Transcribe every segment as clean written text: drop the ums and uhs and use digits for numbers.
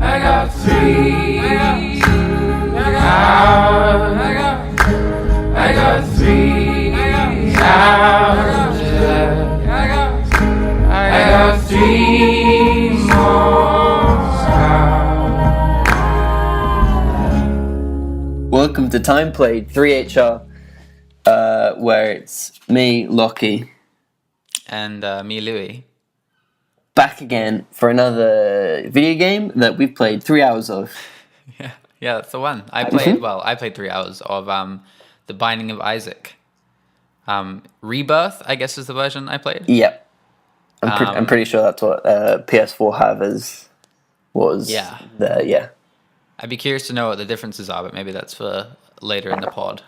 I got 3 hours. I got 3 hours. I got 3 more hours. Welcome to Time Played 3HR, where it's me, Lochie, and me, Louis. back again for another video game that we've played 3 hours of. Yeah, that's the one. I played 3 hours of The Binding of Isaac. Rebirth, I guess, is the version I played. Yep. I'm pretty sure that's what PS4 was. Yeah. There, yeah. I'd be curious to know what the differences are, but maybe that's for later in the pod.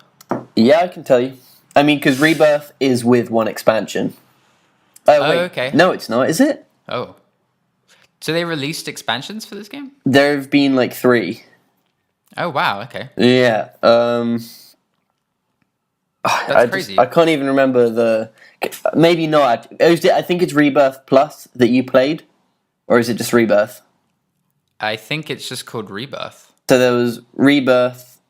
Yeah, I can tell you. I mean, because Rebirth is with one expansion. Oh, wait. Okay. No, it's not, is it? Oh. So they released expansions for this game? There have been like 3. Oh, wow, okay. Yeah. That's crazy. I can't even remember the... Maybe not. I think it's Rebirth Plus that you played. Or is it just Rebirth? I think it's just called Rebirth. So there was Rebirth...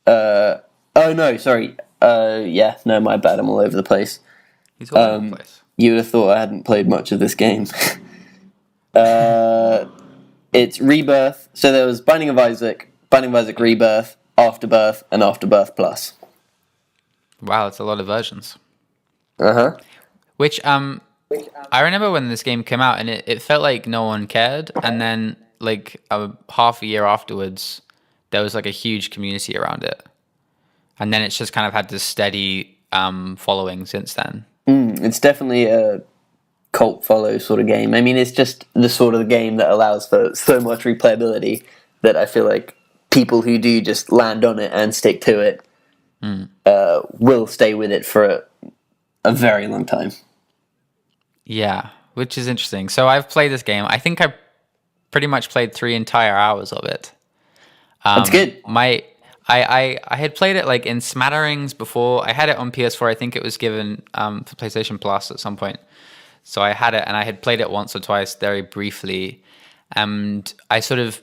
oh, no, sorry. Yeah, no, my bad. I'm all over the place. He's all over the place. You would have thought I hadn't played much of this game. It's Rebirth. So there was Binding of Isaac Rebirth, Afterbirth, and Afterbirth Plus. Wow, that's a lot of versions. Uh-huh. Which, I remember when this game came out, and it felt like no one cared, and then, like, half a year afterwards, there was, like, a huge community around it. And then it's just kind of had this steady following since then. It's definitely a cult follow sort of game. I mean, it's just the sort of game that allows for so much replayability that I feel like people who do just land on it and stick to it will stay with it for a very long time. Yeah, which is interesting. So I've played this game. I think I pretty much played 3 entire hours of it. That's good. I had played it like in smatterings before. I had it on PS4. I think it was given for PlayStation Plus at some point. So I had it, and I had played it once or twice very briefly. And I sort of,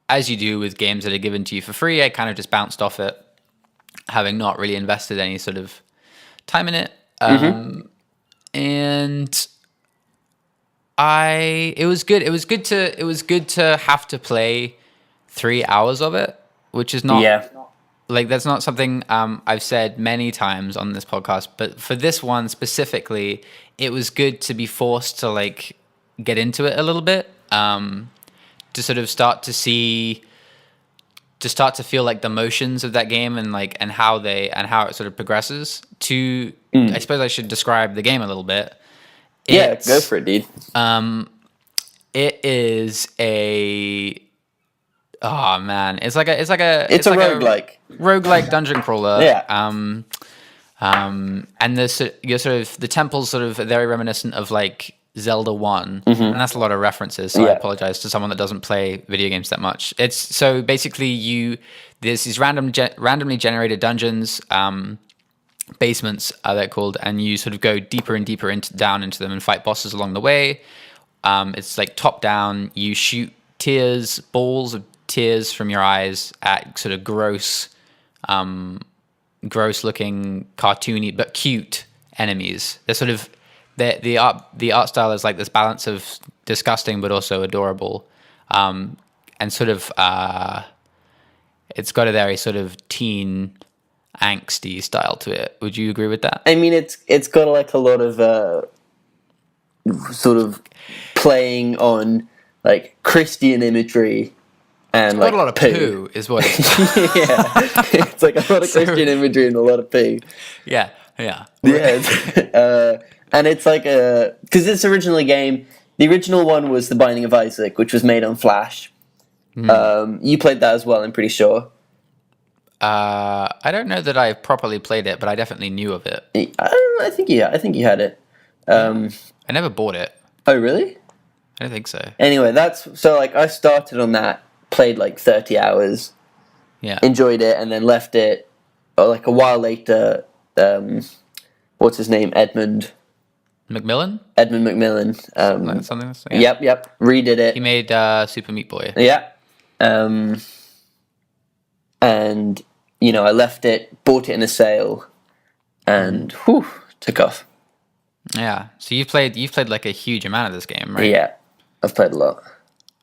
as you do with games that are given to you for free, I kind of just bounced off it, having not really invested any sort of time in it. And it was good. It was good to have to play 3 hours of it, which is not like that's not something I've said many times on this podcast, but for this one specifically, it was good to be forced to like get into it a little bit, to sort of start to feel like the motions of that game and how it sort of progresses. I suppose I should describe the game a little bit. Go for it, dude. It is a oh man, it's a roguelike dungeon crawler. Yeah. And the temple's sort of very reminiscent of like Zelda 1, and that's a lot of references. So I apologize to someone that doesn't play video games that much. It's so basically there's these randomly generated dungeons, basements they're called, and you sort of go deeper and deeper down into them and fight bosses along the way. It's like top down. You shoot balls of tears from your eyes at sort of gross looking cartoony but cute enemies. They're sort of the art style is like this balance of disgusting but also adorable, and sort of it's got a very sort of teen angsty style to it. Would you agree with that? I mean, it's got like a lot of sort of playing on like Christian imagery. And like a lot of poo is what it's yeah, it's like a lot of Christian imagery and a lot of poo. Yeah. And it's like because this original game, the original one was The Binding of Isaac, which was made on Flash. You played that as well, I'm pretty sure. I don't know that I properly played it, but I definitely knew of it. I think you had it. I never bought it. Oh, really? I don't think so. Anyway, I started on that, played like 30 hours, enjoyed it, and then left it. Like a while later, what's his name, Edmund, Macmillan? Edmund Macmillan. Something. Yep. Redid it. He made Super Meat Boy. Yeah. And I left it, bought it in a sale, and took off. Yeah. So you've played like a huge amount of this game, right? Yeah, I've played a lot.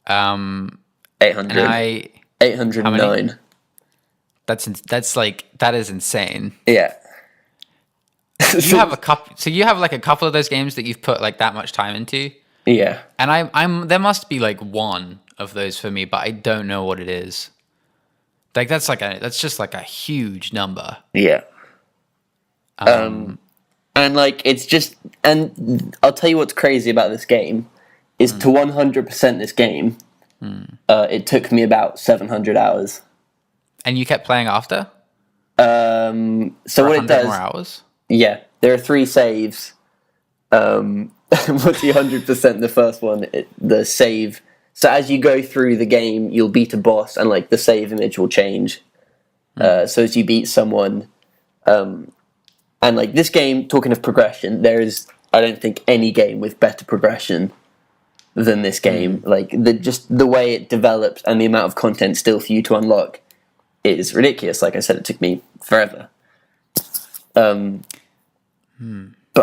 800. And 809. That is insane. Yeah. You have like a couple of those games that you've put like that much time into. Yeah. And I'm there must be like one of those for me, but I don't know what it is. Like that's just like a huge number. Yeah. And like it's just, and I'll tell you what's crazy about this game is to 100% this game. It took me about 700 hours. And you kept playing after? So what it does? More hours? Yeah, there are 3 saves. Once you 100% the first one, the save. So as you go through the game, you'll beat a boss, and like the save image will change. So as you beat someone, and like this game, talking of progression, there is, I don't think, any game with better progression than this game. Like the way it develops and the amount of content still for you to unlock is ridiculous. Like I said, it took me forever. But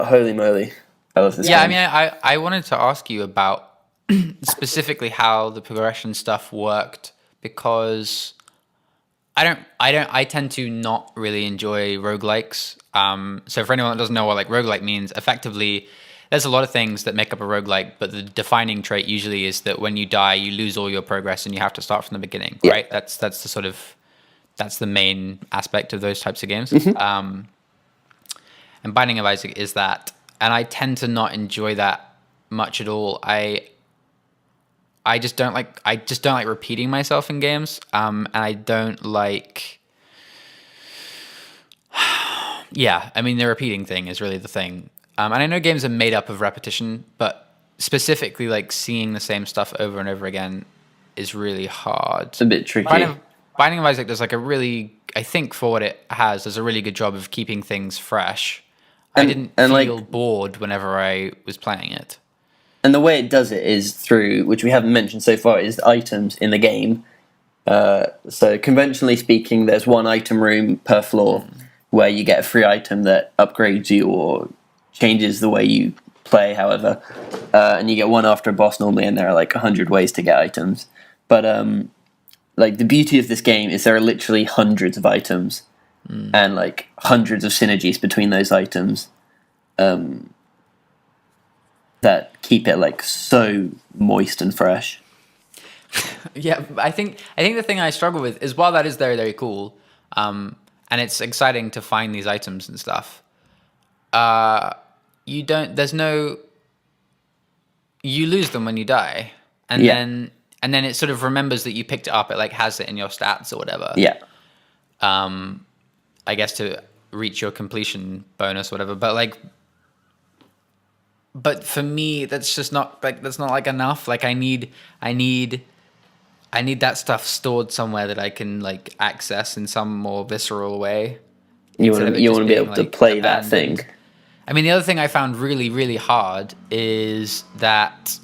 holy moly, I love this game. I mean, I wanted to ask you about specifically how the progression stuff worked, because I tend to not really enjoy roguelikes. So for anyone that doesn't know what like roguelike means, effectively there's a lot of things that make up a roguelike, but the defining trait usually is that when you die, you lose all your progress and you have to start from the beginning, right? That's the main aspect of those types of games. And Binding of Isaac is that, and I tend to not enjoy that much at all. I just don't like repeating myself in games, and I don't like. Yeah, I mean the repeating thing is really the thing, and I know games are made up of repetition, but specifically like seeing the same stuff over and over again is really hard. It's a bit tricky. Binding of Isaac does like a really, I think for what it has, does a really good job of keeping things fresh. I didn't feel bored whenever I was playing it. And the way it does it is through, which we haven't mentioned so far, is items in the game. So conventionally speaking, there's 1 item room per floor where you get a free item that upgrades you or changes the way you play, however. And you get 1 after a boss normally, and there are like 100 ways to get items. But like the beauty of this game is there are literally hundreds of items and like hundreds of synergies between those items that keep it like so moist and fresh. Yeah, I think the thing I struggle with is, while that is very, very cool, and it's exciting to find these items and stuff, you lose them when you die, and then it sort of remembers that you picked it up. It like has it in your stats or whatever. Yeah. I guess to reach your completion bonus or whatever, but for me that's just not like, that's not like enough. Like I need that stuff stored somewhere that I can like access in some more visceral way. You want to be able to play that thing. I mean, the other thing I found really, really hard is that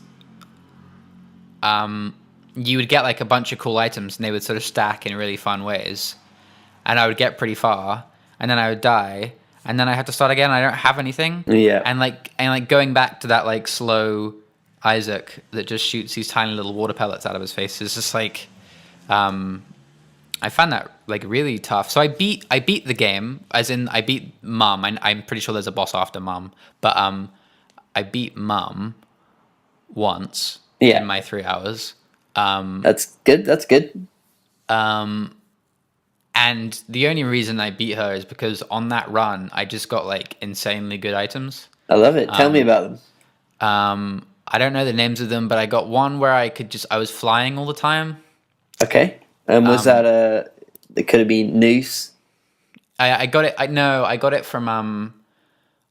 you would get like a bunch of cool items and they would sort of stack in really fun ways, and I would get pretty far and then I would die and then I had to start again. I don't have anything. Yeah. And like going back to that like slow Isaac that just shoots these tiny little water pellets out of his face is just like, I found that like really tough. So I beat the game, as in I beat Mum. I'm pretty sure there's a boss after Mum, but I beat Mum once in my 3 hours. That's good. And the only reason I beat her is because on that run I just got like insanely good items. I love it. Tell me about them. I don't know the names of them, but I got one where I was flying all the time. Okay. And was that it could have been Noose? I got it. I got it from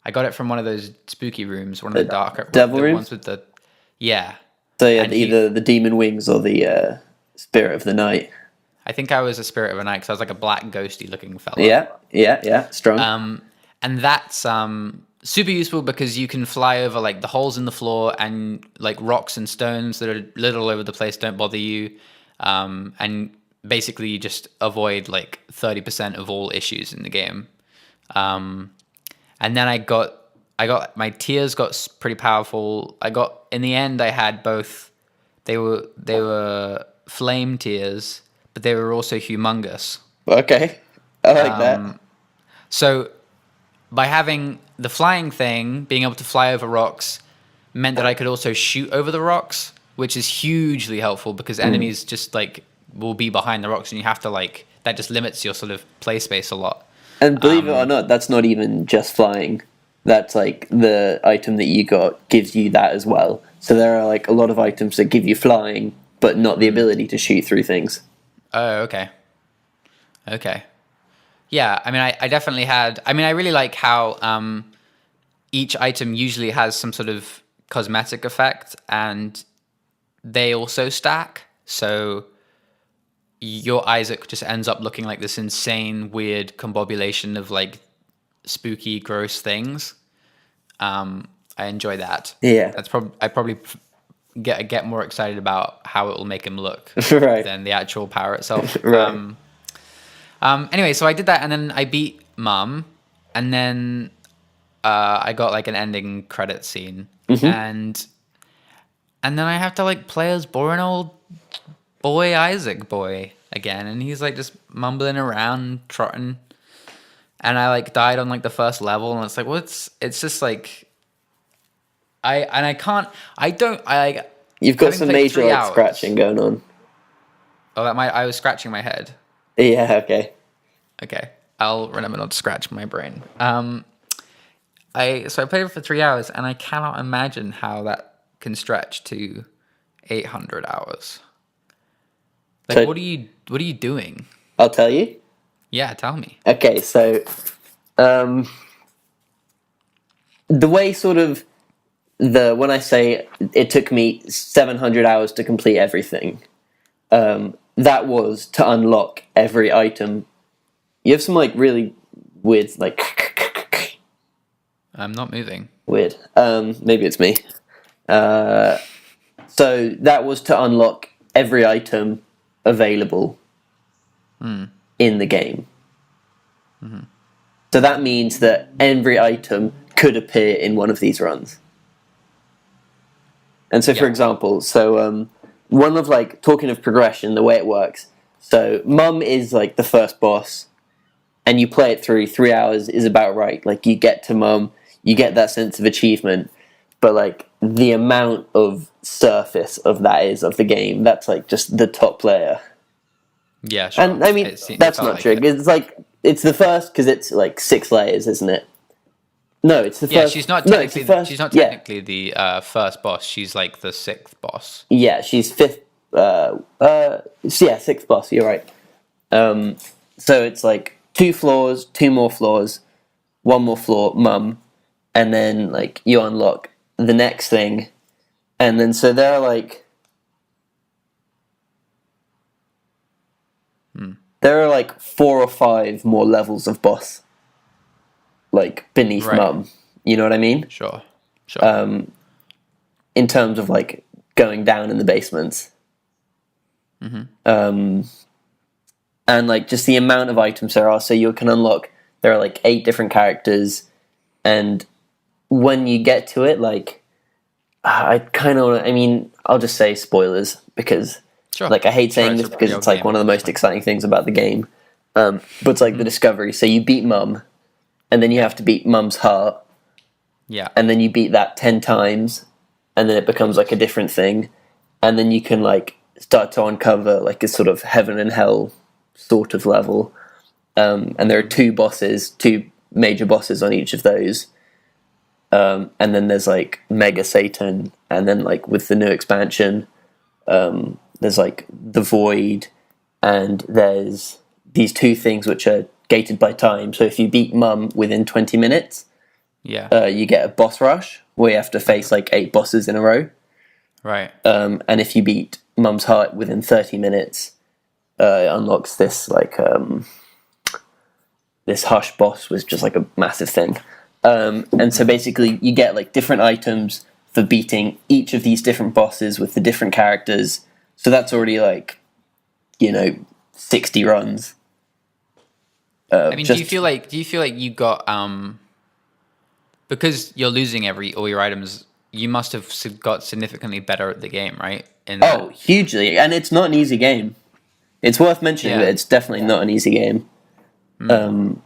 one of those spooky rooms, one of the darker devil rooms ones with the So yeah, either the demon wings or the spirit of the night. I think I was a spirit of a night because I was like a black ghosty looking fella. Yeah, strong. And that's super useful because you can fly over like the holes in the floor, and like rocks and stones that are little all over the place don't bother you, and basically you just avoid like 30% of all issues in the game. And then I got my tears got pretty powerful. In the end I had both. They were flame tears, but they were also humongous. Okay, I like that. So by having the flying thing, being able to fly over rocks, meant that I could also shoot over the rocks, which is hugely helpful because enemies just like will be behind the rocks, and you have to like, that just limits your sort of play space a lot. And believe it or not, that's not even just flying. That's like the item that you got gives you that as well. So there are like a lot of items that give you flying, but not the ability to shoot through things. Oh, okay. Okay. Yeah, I mean, I definitely had... I mean, I really like how each item usually has some sort of cosmetic effect, and they also stack. So your Isaac just ends up looking like this insane, weird combobulation of, like, spooky, gross things. I enjoy that. Yeah. I probably get more excited about how it will make him look Right. than the actual power itself. Right. Anyway, so I did that, and then I beat Mum, and then I got like an ending credit scene, and then I have to like play as boring old boy Isaac boy again, and he's like just mumbling around, trotting, and I like died on like the first level, and it's like, well, it's just like You've got some major like scratching going on. Oh, I was scratching my head. Yeah, okay. Okay, I'll remember not to scratch my brain. So I played it for 3 hours, and I cannot imagine how that can stretch to 800 hours. Like, So- what are you doing? I'll tell you. Yeah, tell me. Okay, so the way sort of when I say it took me 700 hours to complete everything, that was to unlock every item. You have some like really weird like I'm not moving. weird. Maybe it's me. So that was to unlock every item available in the game. So that means that every item could appear in one of these runs. And so, for example, one of like talking of progression, the way it works. So Mum is like the first boss, and you play it through 3 hours is about right. Like you get to Mum, you get that sense of achievement, but like the amount of surface of that is of the game, that's like just the top player. Yeah, sure. And I mean, that's not true. It's like it's the first because it's like 6 layers, isn't it? No, it's the first. Yeah, she's not technically. No, she's not technically the first boss. She's like the 6th boss. Yeah, she's 5th. Yeah, 6th boss. You're right. So it's like 2 floors, 2 more floors, 1 more floor, Mum, and then like you unlock the next thing, and then so there are like there are like 4 or 5 more levels of boss, like beneath Mum. You know what I mean? Sure. In terms of like going down in the basements. And like just the amount of items there are, so you can unlock, there are like 8 different characters, and when you get to it, like I'll just say spoilers because like I hate saying this because it's like one of the most exciting things about the game, but it's like the discovery. So you beat Mum, and then you have to beat Mum's heart, and then you beat that 10 times, and then it becomes like a different thing, and then you can like start to uncover like a sort of heaven and hell sort of level, and there are 2 major bosses on each of those, and then there's like Mega Satan, and then like with the new expansion, there's like the Void, and there's these 2 things which are gated by time. So if you beat Mum within 20 minutes, you get a boss rush where you have to face like 8 bosses in a row. Right. And if you beat Mum's heart within 30 minutes, it unlocks this like this Hush boss, was just like a massive thing. And so basically you get like different items for beating each of these different bosses with the different characters. So that's already like, 60 runs. I mean, do you feel like you got because you're losing all your items, you must have got significantly better at the game, right? Hugely, and it's not an easy game. It's worth mentioning that it's definitely not an easy game. And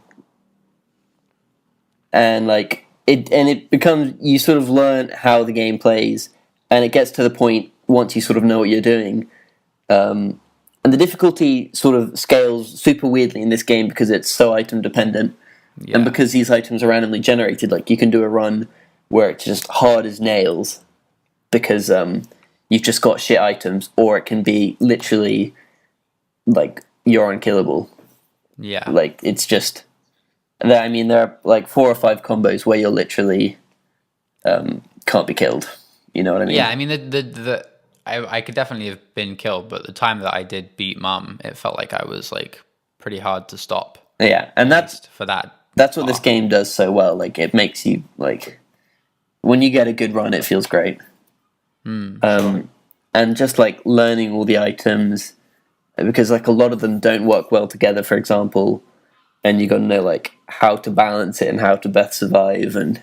like it becomes, you sort of learn how the game plays, and it gets to the point once you sort of know what you're doing. And the difficulty sort of scales super weirdly in this game because it's so item dependent. Yeah. And because these items are randomly generated, like you can do a run where it's just hard as nails because you've just got shit items, or it can be literally like you're unkillable. Yeah. Like it's just, I mean, there are like 4 or 5 combos where you're literally can't be killed. You know what I mean? Yeah, I mean I could definitely have been killed, but the time that I did beat Mum, it felt like I was like pretty hard to stop. Yeah, and that's what this game does so well. Like it makes you like, when you get a good run, it feels great. Sure. And just like learning all the items, because like a lot of them don't work well together, for example, and you got to know like how to balance it and how to best survive. And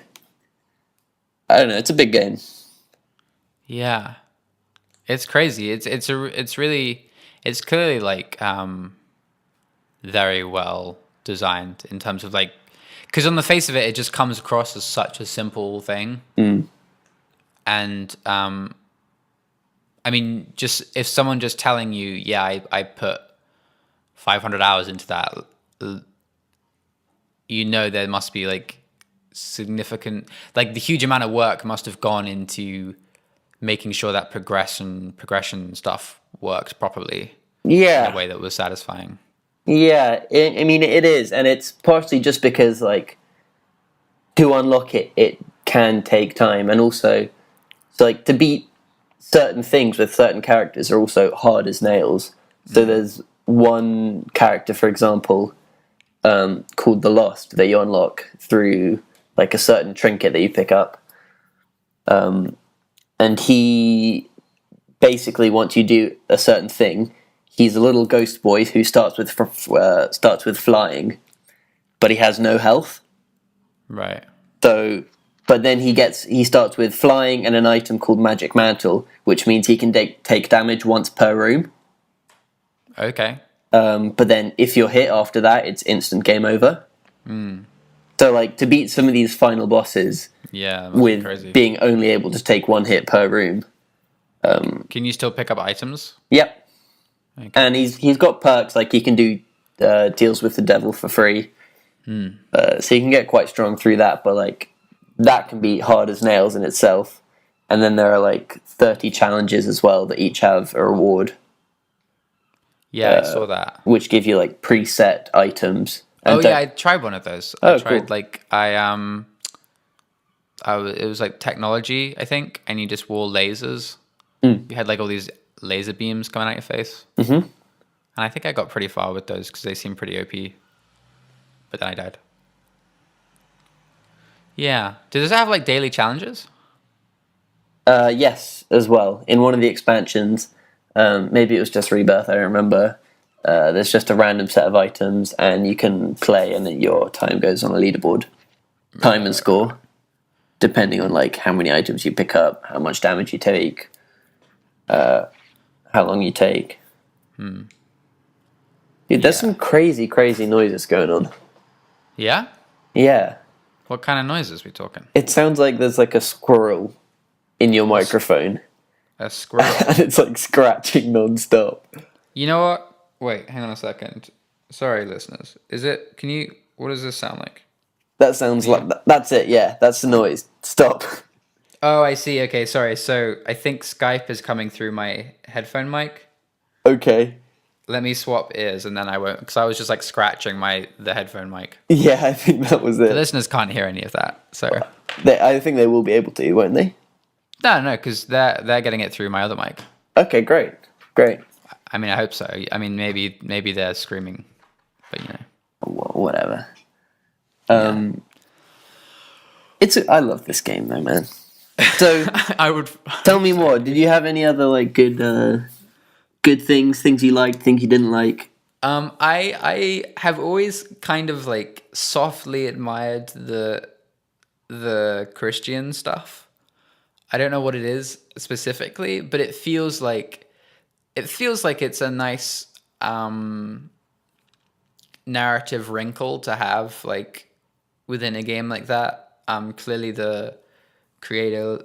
I don't know, it's a big game. Yeah. It's crazy. It's clearly like very well designed in terms of like, because on the face of it, it just comes across as such a simple thing. And I mean, just if someone just telling you, yeah, I put 500 hours into that, there must be like significant, like the huge amount of work must have gone into making sure that progression stuff works properly. Yeah. In a way that was satisfying. Yeah, I mean, it is, and it's partially just because, like, to unlock it, it can take time, and also, so, like, to beat certain things with certain characters are also hard as nails. So there's one character, for example, called the Lost, that you unlock through, like, a certain trinket that you pick up. And he basically, once you do a certain thing, he's a little ghost boy who starts with flying, but he has no health. Right. So, but then he starts with flying and an item called Magic Mantle, which means he can take damage once per room. Okay. But then if you're hit after that, it's instant game over. So, like, to beat some of these final bosses, with crazy. Being only able to take 1 hit per room. Can you still pick up items? Yep. Okay. And he's got perks, like he can do deals with the devil for free. So you can get quite strong through that, but like that can be hard as nails in itself. And then there are like 30 challenges as well that each have a reward. Yeah, I saw that. Which give you like preset items. And I tried one of those. I tried cool. like it was like technology, I think, and you just wore lasers. You had like all these laser beams coming out your face. And I think I got pretty far with those because they seemed pretty OP. But then I died. Yeah. Does it have like daily challenges? Yes, as well. In one of the expansions, maybe it was just Rebirth, I don't remember. There's just a random set of items, and you can play, and then your time goes on a leaderboard. Time and score, depending on like how many items you pick up, how much damage you take, how long you take. Dude, there's some crazy noises going on. Yeah? Yeah. What kind of noises are we talking? It sounds like there's like a squirrel in your microphone. A squirrel? And it's like scratching non-stop. You know what? Wait, hang on a second. Sorry, listeners. What does this sound like? That sounds like, that's it, yeah. That's the noise. Stop. Oh, I see. Okay, sorry. So I think Skype is coming through my headphone mic. Okay. Let me swap ears and then I won't, because I was just like scratching the headphone mic. Yeah, I think that was it. The listeners can't hear any of that, so. I think they will be able to, won't they? No, because they're getting it through my other mic. Okay, great. I mean, I hope so. I mean, maybe they're screaming, but you know. Whatever. I love this game though, man. So I would tell me more. Did you have any other like good things you liked, things you didn't like? I have always kind of like softly admired the Christian stuff. I don't know what it is specifically, but it feels like it's a nice narrative wrinkle to have like within a game like that. Clearly the creator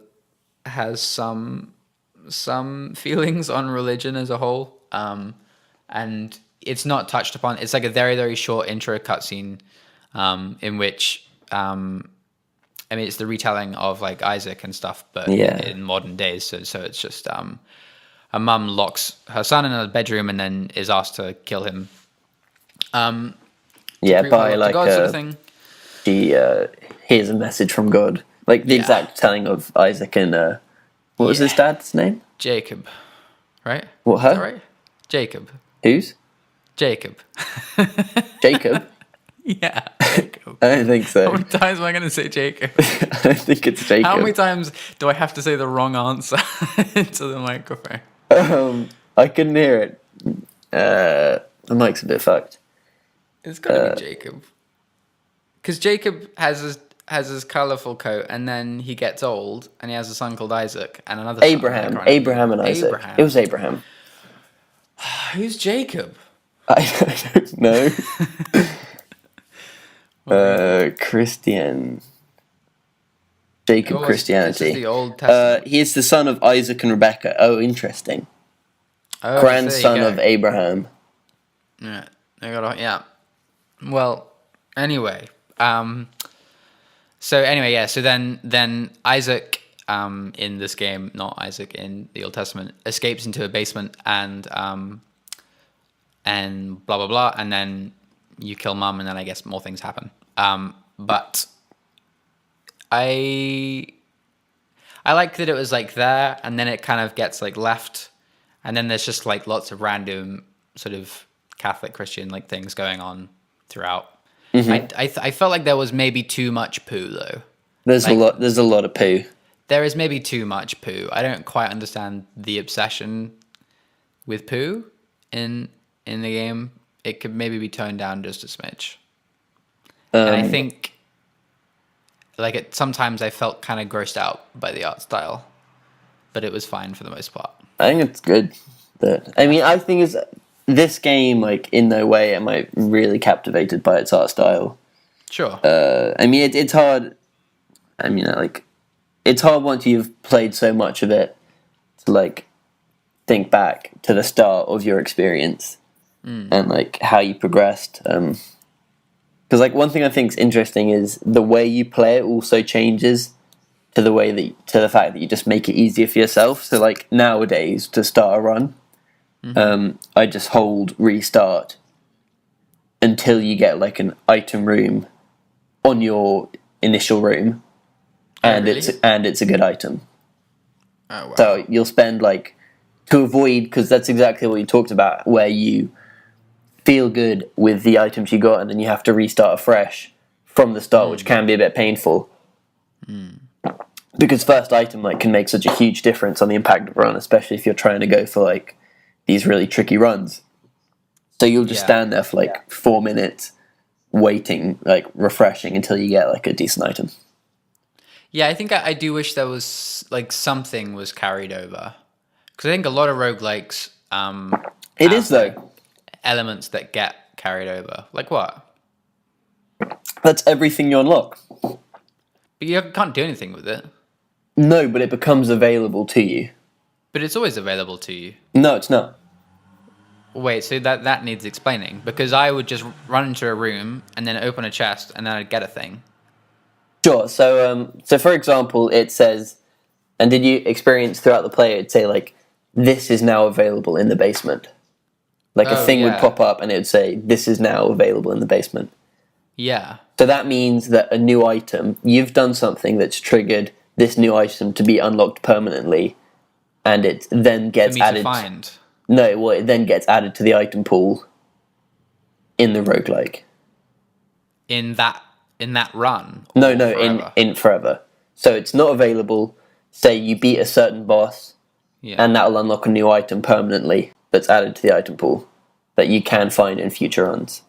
has some feelings on religion as a whole, and it's not touched upon. It's like a very, very short intro cutscene, in which I mean, it's the retelling of like Isaac and stuff, but in modern days. So it's just a mum locks her son in a bedroom and then is asked to kill him. By like God sort of thing. She hears a message from God, like the exact telling of Isaac and what was his dad's name? Jacob, right? What, her? Is that right? Jacob. Whose? Jacob. Jacob? Yeah, Jacob. I don't think so. How many times am I going to say Jacob? I don't think it's Jacob. How many times do I have to say the wrong answer into the microphone? I couldn't hear it. The mic's a bit fucked. It's got to be Jacob. Because Jacob has his colourful coat, and then he gets old, and he has a son called Isaac, and another Abraham. son. Abraham and Isaac. Abraham. It was Abraham. Who's Jacob? I don't know. Christian. Jacob Christianity. This is the Old Testament. He is the son of Isaac and Rebecca. Oh, interesting. Oh, Grandson of Abraham. Yeah. Yeah. Well, anyway. So then Isaac in this game, not Isaac in the Old Testament, escapes into a basement and blah blah blah, and then you kill mum, and then I guess more things happen. But I like that it was like there, and then it kind of gets like left, and then there's just like lots of random sort of Catholic Christian like things going on throughout. Mm-hmm. I felt like there was maybe too much poo though. There's a lot of poo. There is maybe too much poo. I don't quite understand the obsession with poo in the game. It could maybe be toned down just a smidge. And I think like sometimes I felt kind of grossed out by the art style, but it was fine for the most part. I think it's good. But I mean, I think it's this game, like, in no way am I really captivated by its art style. Sure. I mean, it's hard. I mean, like, it's hard once you've played so much of it to, like, think back to the start of your experience and, like, how you progressed. Because, like, one thing I think is interesting is the way you play it also changes to the fact that you just make it easier for yourself. So, like, nowadays, to start a run, I just hold restart until you get like an item room on your initial room, and it's a good item. Oh, wow. So you'll spend like to avoid, because that's exactly what you talked about, where you feel good with the items you got and then you have to restart afresh from the start, which can be a bit painful. Because first item like can make such a huge difference on the impact of run, especially if you're trying to go for like these really tricky runs. So you'll just stand there for like 4 minutes waiting, like refreshing until you get like a decent item. Yeah, I think I do wish there was like something was carried over. Because I think a lot of roguelikes it is though. Like, elements that get carried over. Like what? That's everything you unlock. But you can't do anything with it. No, but it becomes available to you. But it's always available to you. No, it's not. Wait, so that needs explaining. Because I would just run into a room and then open a chest and then I'd get a thing. Sure. So for example, it says, and did you experience throughout the play, it'd say like, this is now available in the basement. Like a thing would pop up and it would say, this is now available in the basement. Yeah. So that means that a new item, you've done something that's triggered this new item to be unlocked permanently, and it then gets added. To find. No, well, it then gets added to the item pool in the roguelike. In that in that run? No, Or forever? in forever. So it's not available. Say you beat a certain boss, Yeah. and that'll unlock a new item permanently that's added to the item pool that you can find in future runs.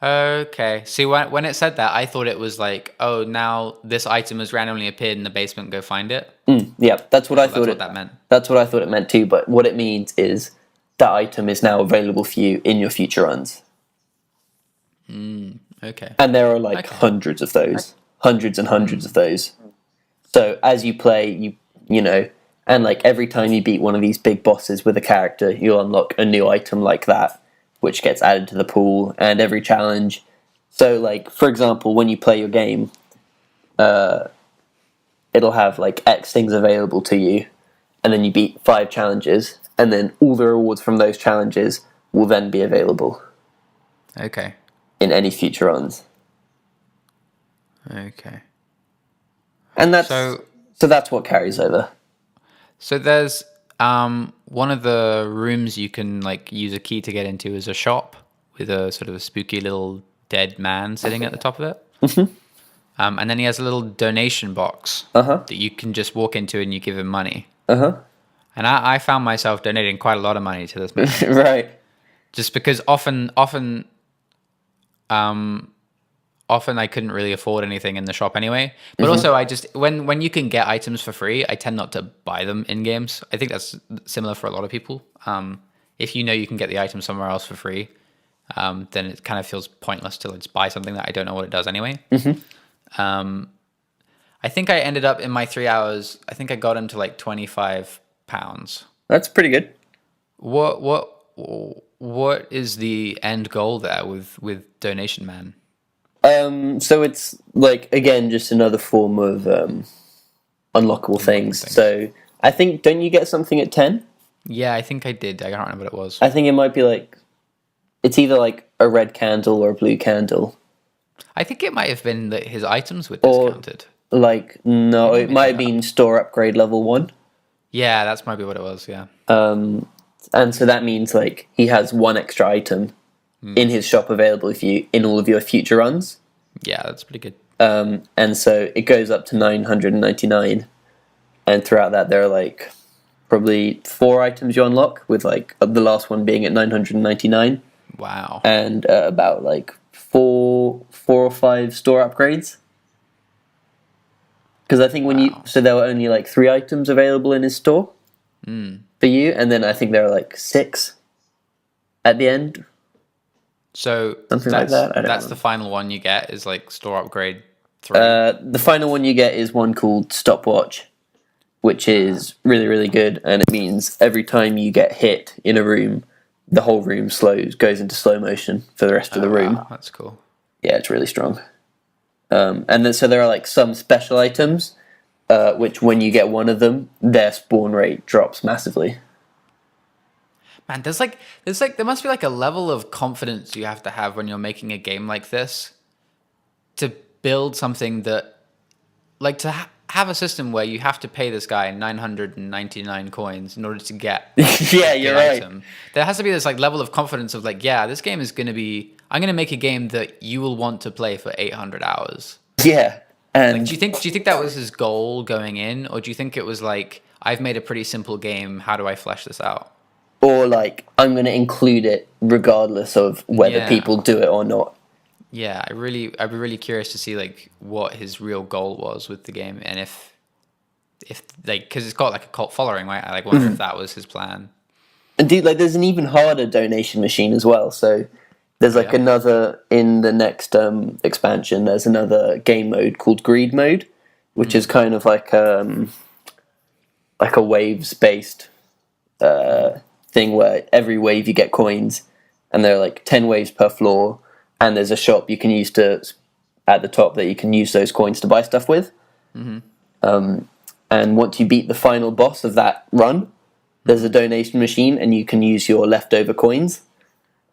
Okay. See, when it said that, I thought it was like, oh, now this item has randomly appeared in the basement. Go find it. Yeah, that's what I thought. That's what that meant. That's what I thought it meant too. But what it means is that item is now available for you in your future runs. Okay. And there are like hundreds of those, hundreds and hundreds of those. So as you play, you know, and like every time you beat one of these big bosses with a character, you'll unlock a new item like that, which gets added to the pool. And every challenge. So like, for example, when you play your game, it'll have like X things available to you, and then you beat 5 challenges, and then all the rewards from those challenges will then be available Okay. in any future runs. Okay. And that's So- so that's what carries over. So there's one of the rooms you can like use a key to get into is a shop with a sort of a spooky little dead man sitting at the top of it. Mm-hmm. And then he has a little donation box that you can just walk into and you give him money. And I found myself donating quite a lot of money to this man. Right. Just because often I couldn't really afford anything in the shop anyway. But also I just when you can get items for free, I tend not to buy them in games. I think that's similar for a lot of people. If you know you can get the item somewhere else for free, then it kind of feels pointless to just buy something that I don't know what it does anyway. I think I ended up in my 3 hours, I think I got him to like £25. That's pretty good. What is the end goal there with Donation Man? So it's like, again, just another form of unlockable things. So I think, don't you get something at 10? Yeah, I think I did. I can't remember what it was. I think it might be like, it's either like a red candle or a blue candle. I think it might have been that his items were Or- discounted. Like, no, it might have been store upgrade level 1. Yeah, that's maybe what it was, yeah. And so that means like he has 1 extra item in his shop available for you in all of your future runs. Yeah, that's pretty good. And so it goes up to 999. And throughout that, there are like probably 4 items you unlock, with like the last one being at 999. Wow. And about like 4 or 5 store upgrades. Because I think so there were only like 3 items available in his store for you, and then I think there are like 6 at the end. So Something like that, I don't that's know. the final one you get is like store upgrade 3. The final one you get is one called Stopwatch, which is really, really good, and it means every time you get hit in a room, the whole room goes into slow motion for the rest of the room. Wow, that's cool. Yeah, it's really strong. And then so there are like some special items, which when you get one of them, their spawn rate drops massively. Man, there must be like a level of confidence you have to have when you're making a game like this to build something that, like, to have a system where you have to pay this guy 999 coins in order to get Yeah, you're right. item. There has to be this like level of confidence of like, yeah, this game is going to be, I'm going to make a game that you will want to play for 800 hours. Yeah, and Like, do you think that was his goal going in, or do you think it was like, I've made a pretty simple game, how do I flesh this out? or like I'm going to include it regardless of whether Yeah. people do it or not. Yeah, I'd be really curious to see like what his real goal was with the game, and if like, because it's got like a cult following, right? I like wonder if that was his plan. And dude, like there's an even harder donation machine as well. So there's like Yeah. another in the next expansion. There's another game mode called Greed Mode, which is kind of like a waves based thing where every wave you get coins, and there are like 10 waves per floor, and there's a shop you can use at the top that you can use those coins to buy stuff with. And once you beat the final boss of that run, there's a donation machine, and you can use your leftover coins.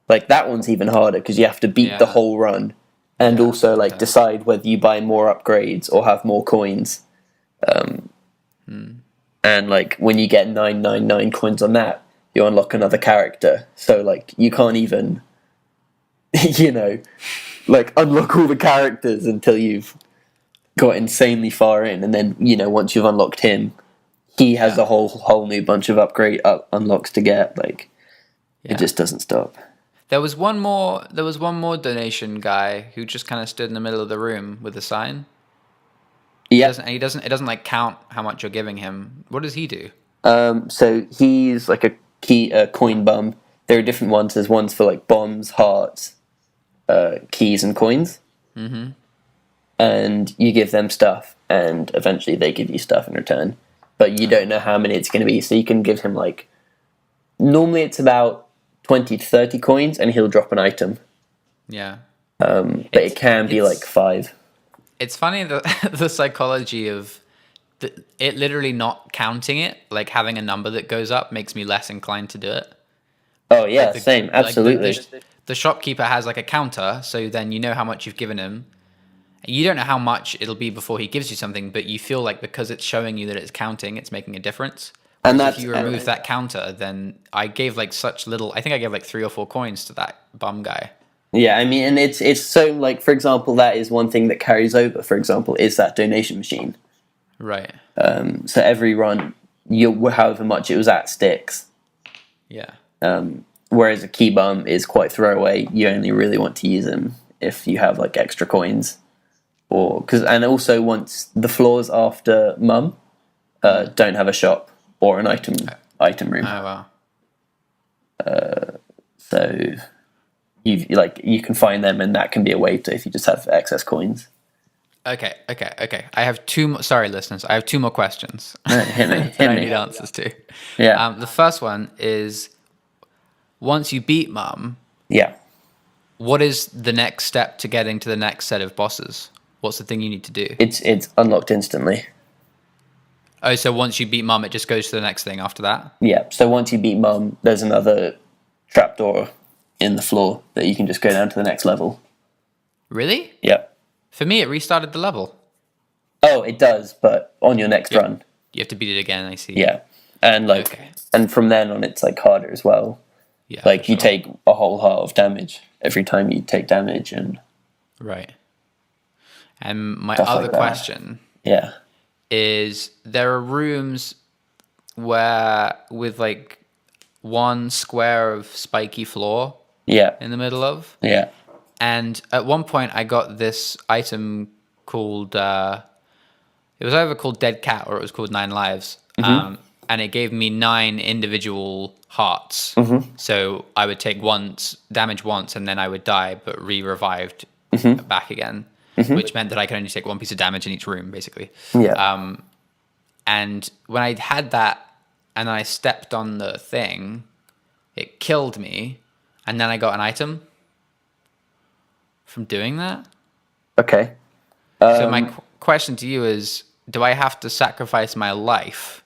Like that one's even harder because you have to beat the Yeah. whole run, and also like decide whether you buy more upgrades or have more coins. And like when you get 999 coins on that, you unlock another character. So like you can't even, you know, like unlock all the characters until you've got insanely far in, and then once you've unlocked him, he has a whole new bunch of unlocks to get. Like it just doesn't stop. There was one more donation guy who just kind of stood in the middle of the room with a sign. Yeah, it doesn't like count how much you're giving him. What does he do? So he's like a coin bum. There are different ones. There's ones for like bombs, hearts, keys, and coins. Mm-hmm. And you give them stuff, and eventually they give you stuff in return. But you don't know how many it's going to be, so you can give him like. Normally, it's about 20 to 30 coins, and he'll drop an item. Yeah. But it can be like 5. It's funny that the psychology of it literally not counting it, like having a number that goes up, makes me less inclined to do it. Oh yeah, same, absolutely. Like the shopkeeper has like a counter, so then you know how much you've given him. You don't know how much it'll be before he gives you something, but you feel like because it's showing you that it's counting, it's making a difference. And if you remove that counter, then I gave like such little. I think I gave like 3 or 4 coins to that bum guy. Yeah, I mean, and it's so like, for example, that is one thing that carries over. For example, is that donation machine. Right. So every run, however much it was at sticks. Yeah. Whereas a key bum is quite throwaway. You only really want to use them if you have like extra coins, and also once the floors after mum don't have a shop or an item room. Oh wow. So you can find them, and that can be a way to, if you just have excess coins. Okay. I have 2 more. Sorry, listeners. I have 2 more questions. Hit me. I need answers to. Yeah. The first one is, once you beat Mum, what is the next step to getting to the next set of bosses? What's the thing you need to do? It's unlocked instantly. Oh, so once you beat Mum, it just goes to the next thing after that? Yeah. So once you beat Mum, there's another trapdoor in the floor that you can just go down to the next level. Really? Yep. For me, it restarted the level. Oh, it does, but on your next run. You have to beat it again, I see. Yeah. And and from then on, it's like harder as well. Yeah. Like you take a whole heart of damage every time you take damage, and right. And my other question is, there are rooms where with like one square of spiky floor in the middle of. Yeah. And at one point, I got this item called, it was either called Dead Cat or it was called 9 Lives. Mm-hmm. And it gave me 9 individual hearts. Mm-hmm. So I would take damage once, and then I would die, but revived back again, which meant that I could only take 1 piece of damage in each room, basically. Yeah. And when I had that, and I stepped on the thing, it killed me, and then I got an item from doing that. Okay. So my question to you is, do I have to sacrifice my life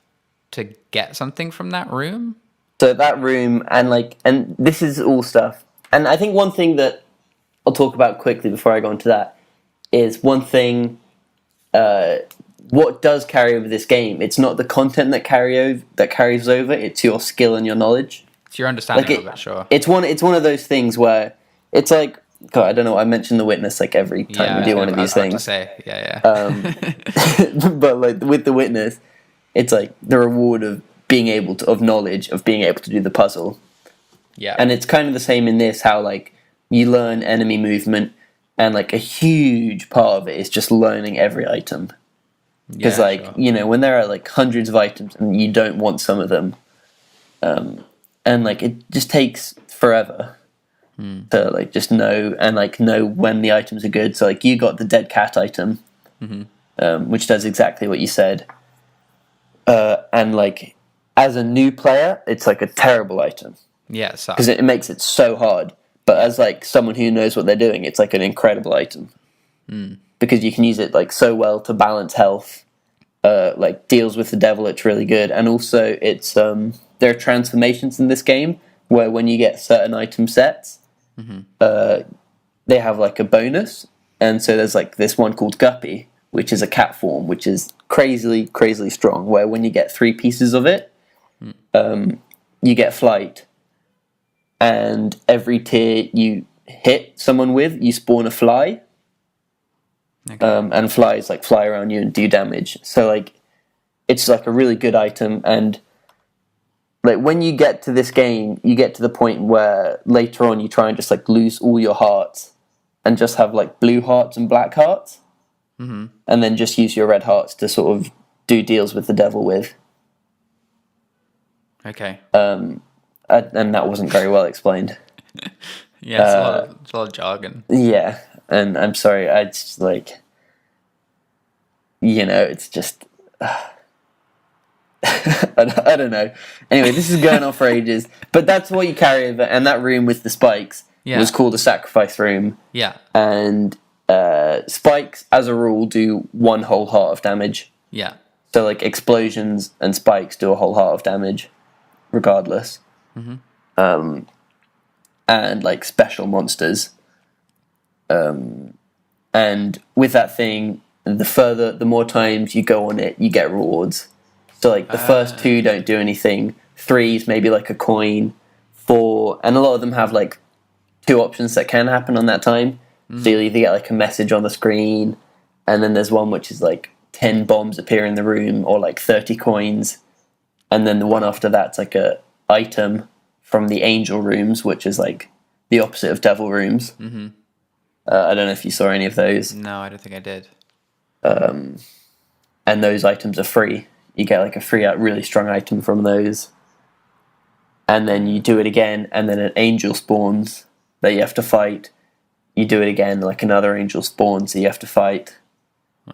to get something from that room? So that room, and this is all stuff. And I think one thing that I'll talk about quickly before I go into that is one thing, what does carry over this game? It's not the content that carries over, it's your skill and your knowledge. It's your understanding of it, sure. It's one of those things where it's like, God, I don't know. I mention the witness like every time we do one of these things. But like with the witness, it's like the reward of being able to, of knowledge, of being able to do the puzzle. Yeah. And it's kind of the same in this, how like you learn enemy movement, and like a huge part of it is just learning every item. Because when there are like hundreds of items and you don't want some of them, and like it just takes forever. To like just know when the items are good. So like you got the Dead Cat item, which does exactly what you said. And like as a new player, it's like a terrible item. Yeah, because it makes it so hard. But as like someone who knows what they're doing, it's like an incredible item. Because you can use it like so well to balance health. Like deals with the devil, it's really good. And also it's there are transformations in this game where when you get certain item sets, they have like a bonus, and so there's like this one called Guppy, which is a cat form, which is crazily strong, where when you get 3 pieces of it, you get flight, and every tier you hit someone with, you spawn a fly. Okay. And flies like fly around you and do damage. So like, it's like a really good item. And like when you get to this game, you get to the point where later on you try and just like lose all your hearts and just have like blue hearts and black hearts, and then just use your red hearts to sort of do deals with the devil with. Okay. And that wasn't very well explained. Yeah, it's a lot of jargon. Yeah, and I'm sorry, I just like, it's just. I don't know. Anyway, this is going on for ages, but that's what you carry over. And that room with the spikes was called a sacrifice room. Yeah. And spikes, as a rule, do 1 whole heart of damage. Yeah. So like explosions and spikes do a whole heart of damage, regardless. And like special monsters. And with that thing, the more times you go on it, you get rewards. So like the first 2 don't do anything. 3's maybe like a coin. 4, and a lot of them have like 2 options that can happen on that time. So you'll either get like a message on the screen, and then there's one which is like 10 bombs appear in the room, or like 30 coins, and then the one after that's like a item from the angel rooms, which is like the opposite of devil rooms. I don't know if you saw any of those. No, I don't think I did. And those items are free. You get like a free really strong item from those. And then you do it again, and then an angel spawns that you have to fight. You do it again, like another angel spawns that you have to fight.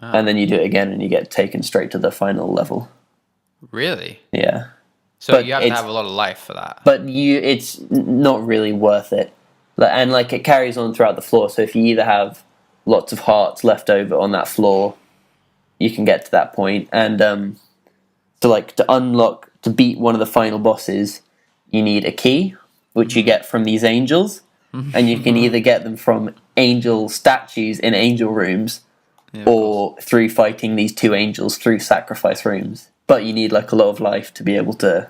Wow. And then you do it again, and you get taken straight to the final level. Really? Yeah. So But you have to have a lot of life for that. But it's not really worth it. And like it carries on throughout the floor, so if you either have lots of hearts left over on that floor, you can get to that point. And so like to beat one of the final bosses, you need a key, which you get from these angels, and you can either get them from angel statues in angel rooms, or through fighting these 2 angels through sacrifice rooms. But you need like a lot of life to be able to.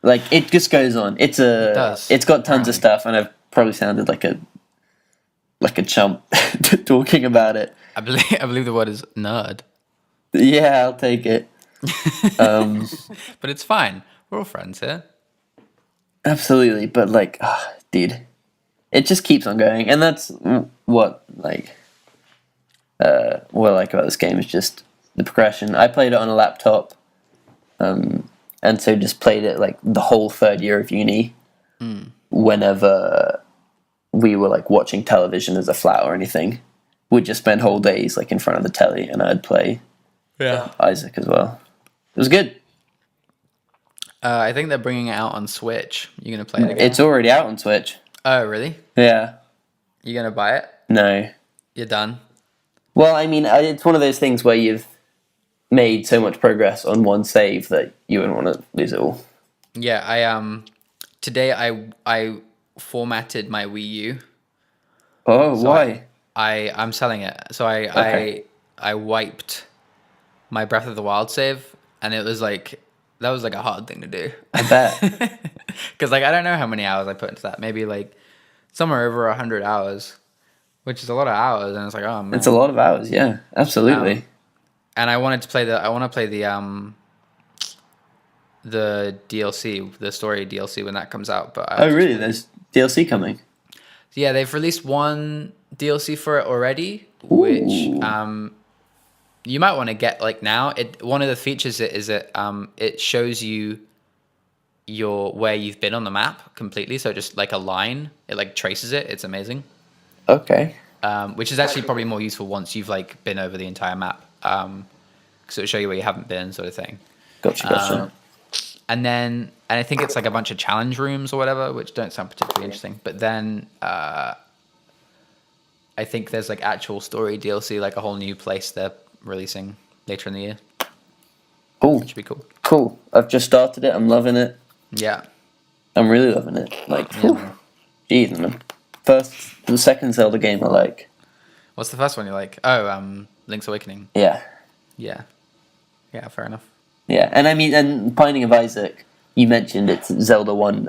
Like it just goes on. It's got tons of stuff, and I've probably sounded like a chump talking about it. I believe the word is nerd. Yeah, I'll take it. But it's fine. We're all friends here. Absolutely, but like, dude, it just keeps on going, and that's what I like about this game is just the progression. I played it on a laptop, and so just played it like the whole 3rd year of uni. Whenever we were like watching television as a flat or anything, we'd just spend whole days like in front of the telly, and I'd play Isaac as well. It was good. I think they're bringing it out on Switch. You gonna play it again? It's already out on Switch. Oh, really? Yeah. You gonna buy it? No. You're done? Well, I mean, it's one of those things where you've made so much progress on one save that you wouldn't want to lose it all. Yeah, today I formatted my Wii U. Oh, so why? I'm selling it. So I wiped my Breath of the Wild save, and it was like that was like a hard thing to do. I bet. Because like I don't know how many hours I put into that. Maybe like somewhere over 100 hours, which is a lot of hours. And it's like, oh man, it's a lot of hours. Yeah, absolutely. And I wanted to play the DLC, the story DLC when that comes out. But oh really? There's DLC coming. Yeah, they've released one DLC for it already, which you might want to get like now. One of the features is that it shows you where you've been on the map completely. So just like a line, it like traces it. It's amazing. Okay. Which is actually probably more useful once you've like been over the entire map. So it'll show you where you haven't been, sort of thing. Gotcha. And I think it's like a bunch of challenge rooms or whatever, which don't sound particularly interesting. But then I think there's like actual story DLC, like a whole new place they're releasing later in the year. Cool. Which should be cool. Cool. I've just started it. I'm loving it. Yeah. I'm really loving it. Like, geez, and the second Zelda game I like. What's the first one you like? Oh, Link's Awakening. Yeah. Yeah. Yeah, fair enough. Yeah, and I mean, and Binding of Isaac, you mentioned it's Zelda 1,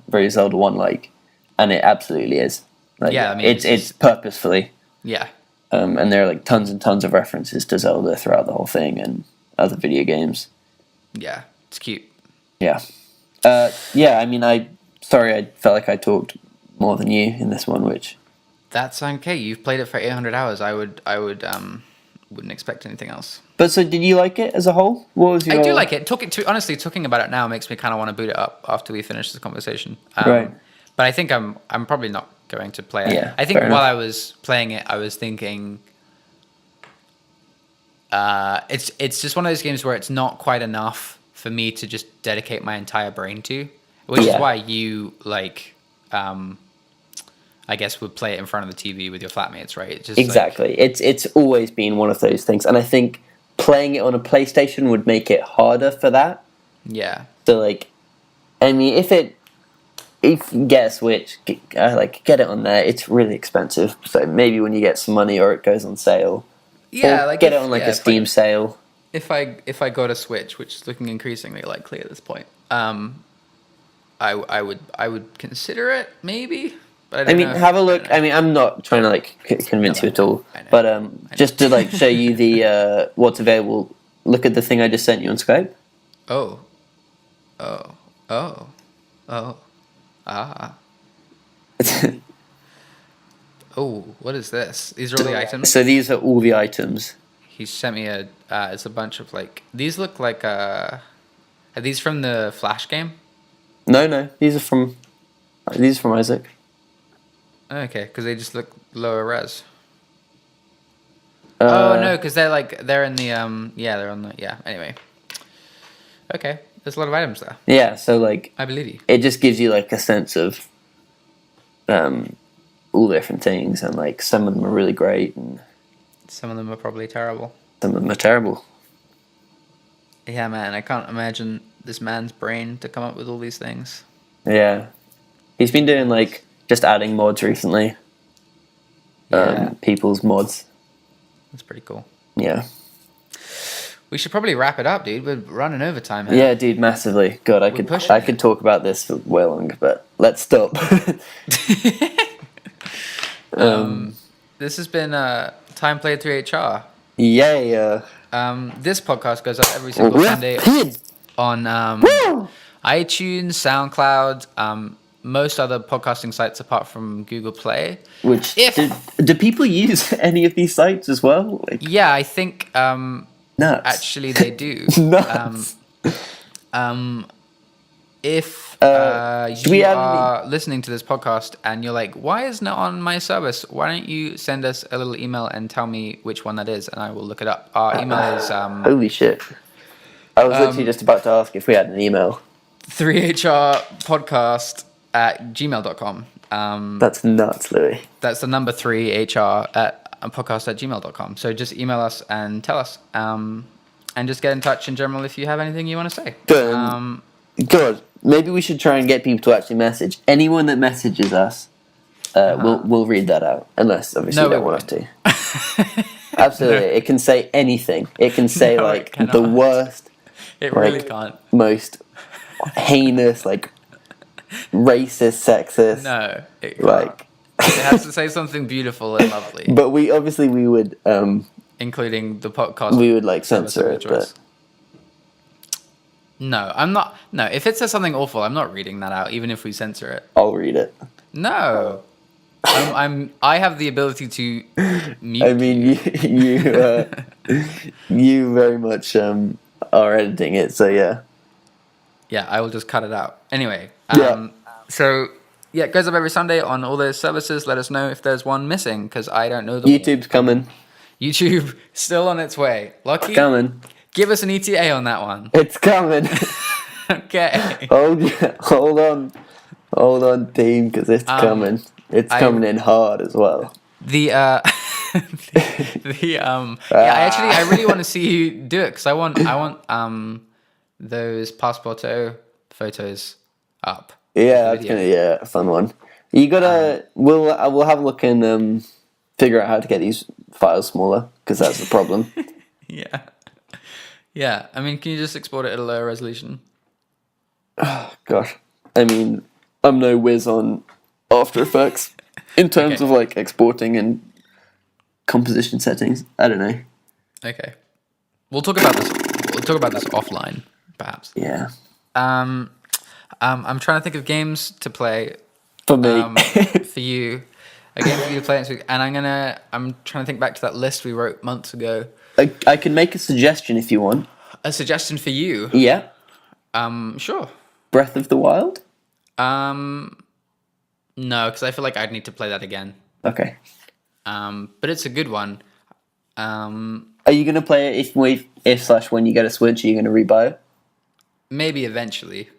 very Zelda 1 like. and it absolutely is. Like, Yeah, I mean, it's purposefully. Yeah. And there are like tons and tons of references to Zelda throughout the whole thing and other video games. Yeah, it's cute. Yeah. Yeah, I mean, I felt like I talked more than you in this one, which... That's okay. You've played it for 800 hours. I wouldn't expect anything else. But so did you like it as a whole? What was your... I do like it. Honestly, talking about it now makes me kind of want to boot it up after we finish this conversation. Right. But I think I'm probably not going to play it. Yeah, I think fair while enough. I was playing it, I was thinking, it's just one of those games where it's not quite enough for me to just dedicate my entire brain to, which is why you like, I guess would play it in front of the TV with your flatmates, right? It's just exactly. Like, it's always been one of those things, and I think playing it on a PlayStation would make it harder for that. yeah. So like, I mean, if you get a Switch, get it on there. It's really expensive, so maybe when you get some money or it goes on sale, Yeah, or like get it on like a Steam sale. If I got a Switch, which is looking increasingly likely at this point, I would consider it maybe. But I mean, have a look. I mean, I'm not trying to like convince you at all, but just to like show you the what's available. Look at the thing I just sent you on Skype. Oh. Oh, what is this? These are all the items. So these are all the items. He sent me it's a bunch of like, these look like are these from the Flash game? No, these are from Isaac. Okay, because they just look lower res. No, because they're in the they're on the anyway. Okay, there's a lot of items there. Yeah, so like I believe you. It just gives you like a sense of all the different things, and like some of them are really great and some of them are probably terrible. Some of them are terrible. Yeah, man, I can't imagine this man's brain to come up with all these things. Yeah. He's been doing like just adding mods recently. People's mods. That's pretty cool. Yeah. We should probably wrap it up, dude. We're running over time here. Yeah, dude, massively. God, I could talk about this for way longer, but let's stop. This has been Time Played 3HR. Yeah. This podcast goes up every single Sunday on iTunes, SoundCloud, most other podcasting sites apart from Google Play. Which do people use any of these sites as well? Like, yeah, I think nuts. Actually they do. Nuts. If you are listening to this podcast and you're like, why isn't it on my service? Why don't you send us a little email and tell me which one that is, and I will look it up. Our email is holy shit. I was literally just about to ask if we had an email. 3hrpodcast@gmail.com. That's nuts, Louis. That's the number 3hr@podcast@gmail.com. So just email us and tell us, and just get in touch in general if you have anything you want to say. God, maybe we should try and get people to actually message. Anyone that messages us, we'll read that out. Unless, obviously, you don't want us to. Absolutely. No. It can say anything. It can say, the worst. It really can't. Most heinous, racist, sexist. No, it can't. It has to say something beautiful and lovely. But we would... including the podcast. We would, censor it, but... No, I'm not. No, if it says something awful, I'm not reading that out, even if we censor it. I'll read it. No, I have the ability to mute. I mean, you very much are editing it, so yeah. Yeah, I will just cut it out. Anyway, yeah. So yeah, it goes up every Sunday on all those services. Let us know if there's one missing, because I don't know. YouTube's coming. YouTube still on its way. Lochie, coming. Give us an ETA on that one. It's coming. Okay. Hold on, team, because it's coming. It's coming in hard as well. I really want to see you do it, because I want those passporto photos up. Yeah, that's gonna a fun one. You gotta. We'll have a look and figure out how to get these files smaller, because that's the problem. Yeah. Yeah, I mean, can you just export it at a lower resolution? Oh, gosh. I mean, I'm no whiz on After Effects in terms Okay. of like exporting and composition settings. I don't know. Okay. We'll talk about this. We'll talk about this offline, perhaps. Yeah, I'm trying to think of games to play for me. for you. A game for you to play next week, and I'm trying to think back to that list we wrote months ago. I can make a suggestion if you want. A suggestion for you. Yeah, Sure. Breath of the Wild. No, because I feel like I'd need to play that again. Okay. But it's a good one. Are you gonna play it if when you get a Switch? Are you gonna rebuy it? Maybe eventually.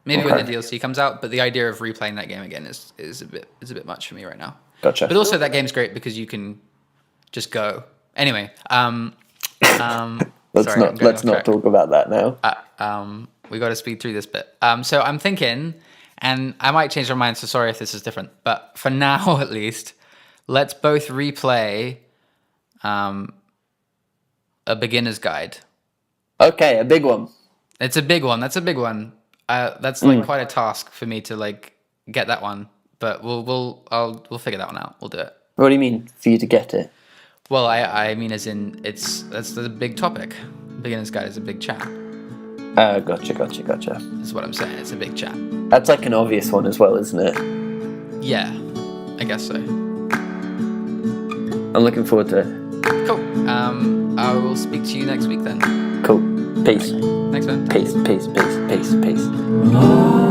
Maybe when the DLC comes out. But the idea of replaying that game again is a bit much for me right now. Gotcha. But also that game's great because you can just go. Anyway, Let's sorry, not talk about that now. we got to speed through this bit. So I'm thinking, and I might change my mind. So sorry if this is different, but for now at least, let's both replay a beginner's guide. Okay, a big one. It's a big one. That's a big one. That's like quite a task for me to like get that one. But we'll figure that one out. We'll do it. What do you mean for you to get it? Well, I mean, as in that's the big topic. Beginner's guide is a big chat. Gotcha. Is what I'm saying. It's a big chat. That's like an obvious one as well, isn't it? Yeah, I guess so. I'm looking forward to it. Cool. I will speak to you next week then. Cool. Peace. Thanks, man. Peace. Oh.